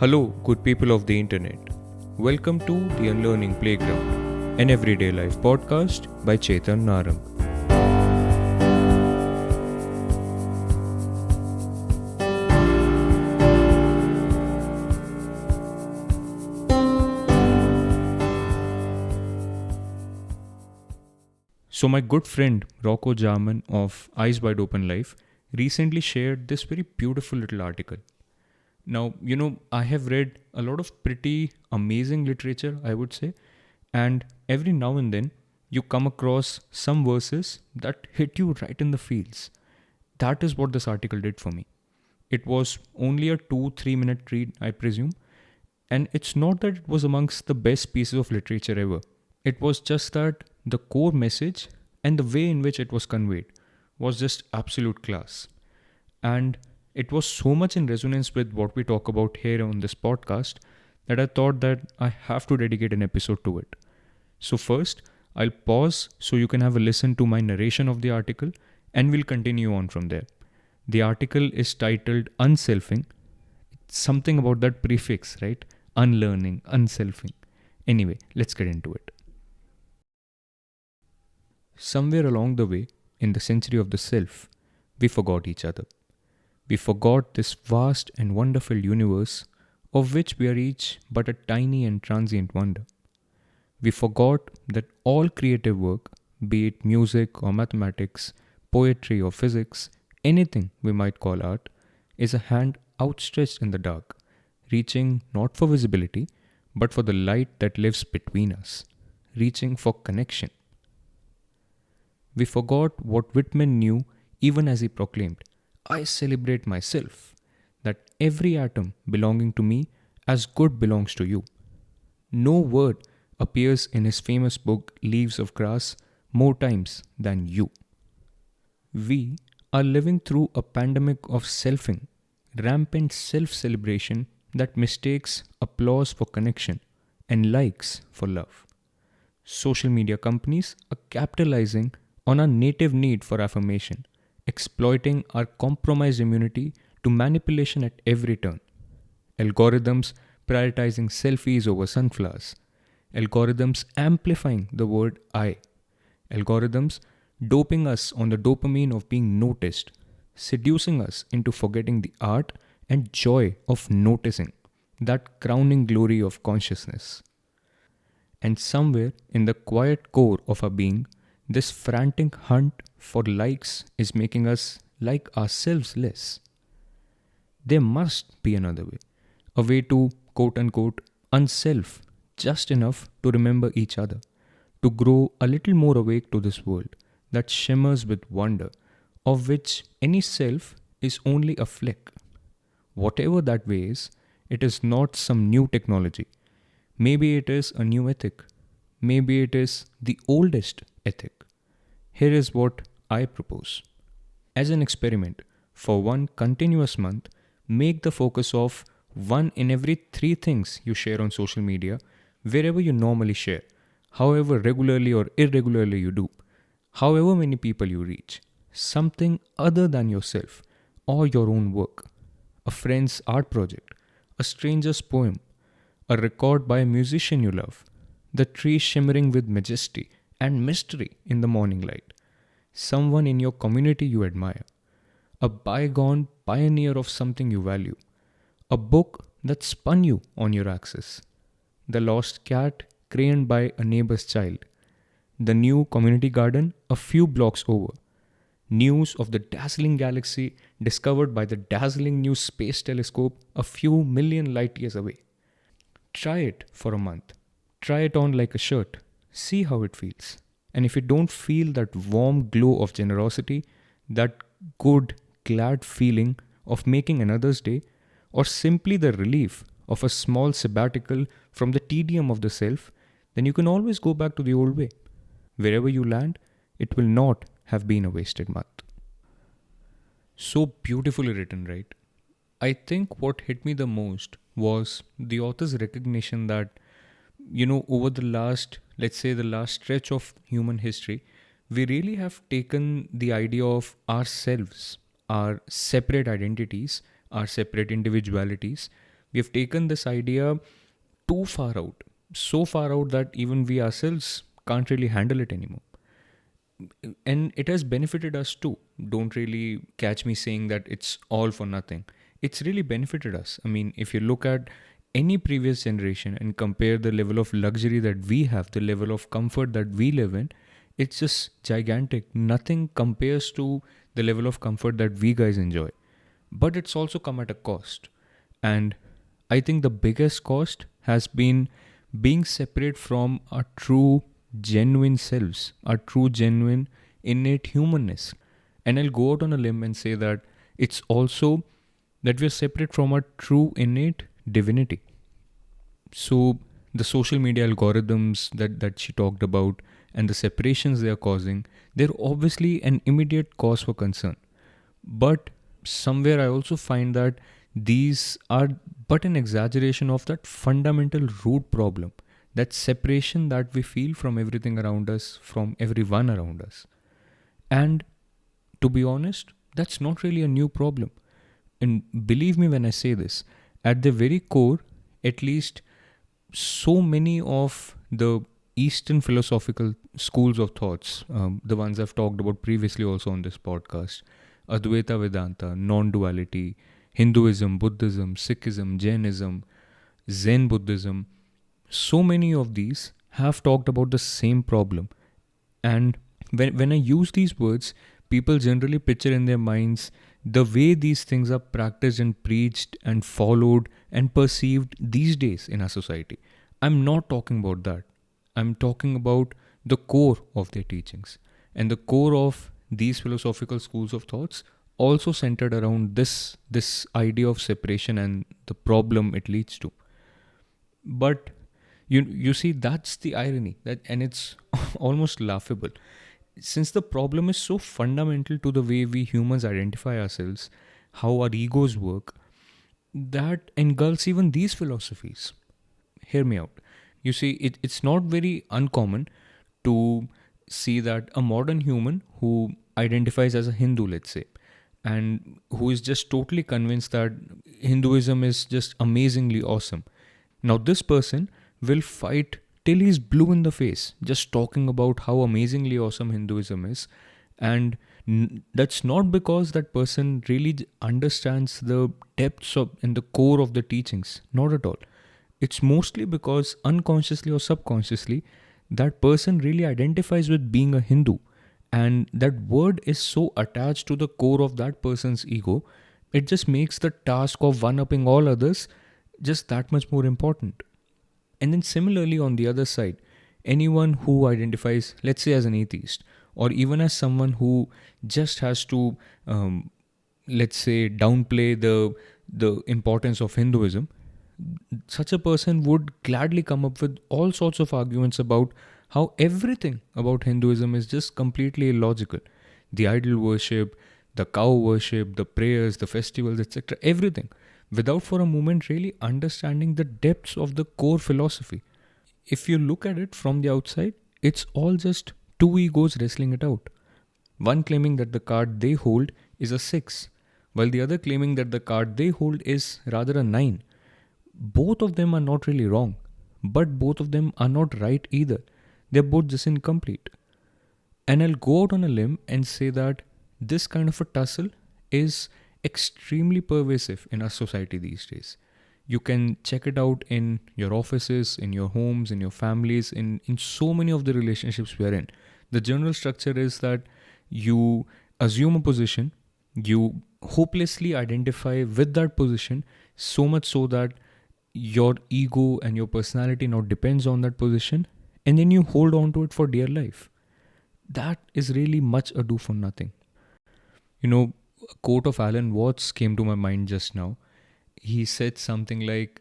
Hello, good people of the internet. Welcome to the Unlearning Playground, an everyday life podcast by Chetan Narang. So, my good friend Rocco Jarman of Eyes Wide Open Life recently shared this very beautiful little article. Now, I have read a lot of pretty amazing literature, I would say, and every now and then you come across some verses that hit you right in the feels. That is what this article did for me. It was only a 2-3 minute read, I presume, and it's not that it was amongst the best pieces of literature ever. It was just that the core message and the way in which it was conveyed was just absolute class. And it was so much in resonance with what we talk about here on this podcast that I thought that I have to dedicate an episode to it. So, first, I'll pause so you can have a listen to my narration of the article and we'll continue on from there. The article is titled Unselfing. It's something about that prefix, right? Unlearning, unselfing. Anyway, let's get into it. Somewhere along the way, in the century of the self, we forgot each other. We forgot this vast and wonderful universe of which we are each but a tiny and transient wonder. We forgot that all creative work, be it music or mathematics, poetry or physics, anything we might call art, is a hand outstretched in the dark, reaching not for visibility, but for the light that lives between us, reaching for connection. We forgot what Whitman knew even as he proclaimed, I celebrate myself, that every atom belonging to me as good belongs to you. No word appears in his famous book Leaves of Grass more times than you. We are living through a pandemic of selfing, rampant self-celebration that mistakes applause for connection and likes for love. Social media companies are capitalizing on our native need for affirmation, exploiting our compromised immunity to manipulation at every turn. Algorithms prioritizing selfies over sunflowers. Algorithms amplifying the word I. Algorithms doping us on the dopamine of being noticed, seducing us into forgetting the art and joy of noticing, that crowning glory of consciousness. And somewhere in the quiet core of our being, this frantic hunt for likes is making us like ourselves less. There must be another way, a way to quote unquote unself just enough to remember each other, to grow a little more awake to this world that shimmers with wonder, of which any self is only a fleck. Whatever that way is, it is not some new technology. Maybe it is a new ethic. Maybe it is the oldest ethic. Here is what I propose. As an experiment, for one continuous month, make the focus of one in every 3 things you share on social media, wherever you normally share, however regularly or irregularly you do, however many people you reach, something other than yourself or your own work, a friend's art project, a stranger's poem, a record by a musician you love, the tree shimmering with majesty and mystery in the morning light, someone in your community you admire, a bygone pioneer of something you value, a book that spun you on your axis, the lost cat craned by a neighbor's child, the new community garden a few blocks over, news of the dazzling galaxy discovered by the dazzling new space telescope a few million light years away. Try it for a month. Try it on like a shirt. See how it feels. And if you don't feel that warm glow of generosity, that good, glad feeling of making another's day, or simply the relief of a small sabbatical from the tedium of the self, then you can always go back to the old way. Wherever you land, it will not have been a wasted month. So beautifully written, right? I think what hit me the most was the author's recognition that, over the last, let's say, the last stretch of human history, we really have taken the idea of ourselves, our separate identities, our separate individualities, We have taken this idea too far out, so far out that even we ourselves can't really handle it anymore. And it has benefited us too. Don't really catch me saying that it's all for nothing. It's really benefited us. I mean, if you look at any previous generation and compare the level of luxury that we have, the level of comfort that we live in, it's just gigantic. Nothing compares to the level of comfort that we guys enjoy. But it's also come at a cost. And I think the biggest cost has been being separate from our true, genuine selves, our true, genuine, innate humanness. And I'll go out on a limb and say that it's also that we're separate from our true, innate divinity. So, the social media algorithms that she talked about and the separations they are causing, they're obviously an immediate cause for concern. But somewhere I also find that these are but an exaggeration of that fundamental root problem, that separation that we feel from everything around us, from everyone around us. And to be honest, that's not really a new problem. And believe me when I say this, at the very core, at least so many of the Eastern philosophical schools of thoughts, the ones I've talked about previously also on this podcast, Advaita Vedanta, non duality, Hinduism, Buddhism, Sikhism, Jainism, Zen Buddhism, so many of these have talked about the same problem. And when I use these words, people generally picture in their minds the way these things are practiced and preached and followed and perceived these days in our society. I'm not talking about that. I'm talking about the core of their teachings. And the core of these philosophical schools of thoughts also centered around this idea of separation and the problem it leads to. But you see, that's the irony, that and it's almost laughable. Since the problem is so fundamental to the way we humans identify ourselves, how our egos work, that engulfs even these philosophies. Hear me out. You see, it's not very uncommon to see that a modern human who identifies as a Hindu, let's say, and who is just totally convinced that Hinduism is just amazingly awesome. Now, this person will fight till he's blue in the face just talking about how amazingly awesome Hinduism is. And that's not because that person really understands the depths of and the core of the teachings. Not at all. It's mostly because unconsciously or subconsciously, that person really identifies with being a Hindu. And that word is so attached to the core of that person's ego, it just makes the task of one upping all others just that much more important. And then, similarly, on the other side, anyone who identifies, let's say, as an atheist, or even as someone who just has to, let's say, downplay the importance of Hinduism, such a person would gladly come up with all sorts of arguments about how everything about Hinduism is just completely illogical. The idol worship, the cow worship, the prayers, the festivals, etc., everything, without for a moment really understanding the depths of the core philosophy. If you look at it from the outside, it's all just two egos wrestling it out. One claiming that the card they hold is a 6, while the other claiming that the card they hold is rather a 9. Both of them are not really wrong, but both of them are not right either. They're both just incomplete. And I'll go out on a limb and say that this kind of a tussle is extremely pervasive in our society these days. You can check it out in your offices, in your homes, in your families, in so many of the relationships we are in. The general structure is that you assume a position, you hopelessly identify with that position, so much so that your ego and your personality now depends on that position, and then you hold on to it for dear life. That is really much ado for nothing. You know, a quote of Alan Watts came to my mind just now. He said something like,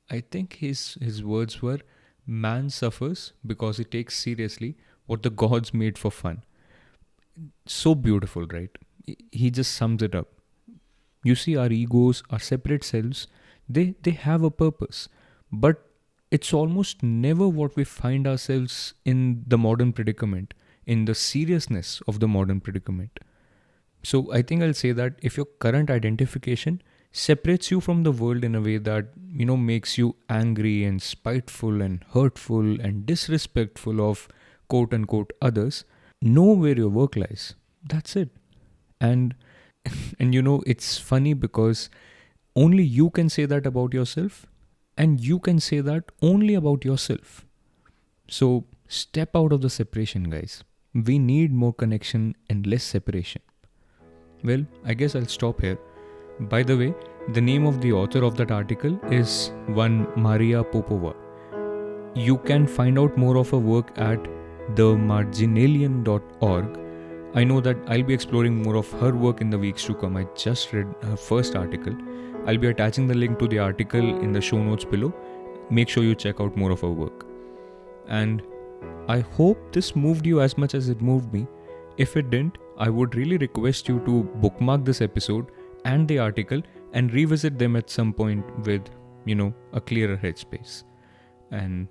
I think his words were, "Man suffers because he takes seriously what the gods made for fun." So beautiful, right? He just sums it up. You see, our egos, our separate selves, they have a purpose, but it's almost never what we find ourselves in the modern predicament, in the seriousness of the modern predicament. So I think I'll say that if your current identification separates you from the world in a way that, makes you angry and spiteful and hurtful and disrespectful of quote unquote others, know where your work lies. That's it. And it's funny because only you can say that about yourself, and you can say that only about yourself. So step out of the separation, guys. We need more connection and less separation. Well, I guess I'll stop here. By the way, the name of the author of that article is one Maria Popova. You can find out more of her work at themarginalian.org. I know that I'll be exploring more of her work in the weeks to come. I just read her first article. I'll be attaching the link to the article in the show notes below. Make sure you check out more of her work. And I hope this moved you as much as it moved me. If it didn't, I would really request you to bookmark this episode and the article and revisit them at some point with, a clearer headspace. And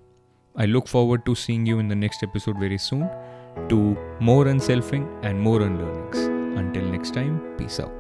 I look forward to seeing you in the next episode very soon to more unselfing and more unlearnings. Until next time, peace out.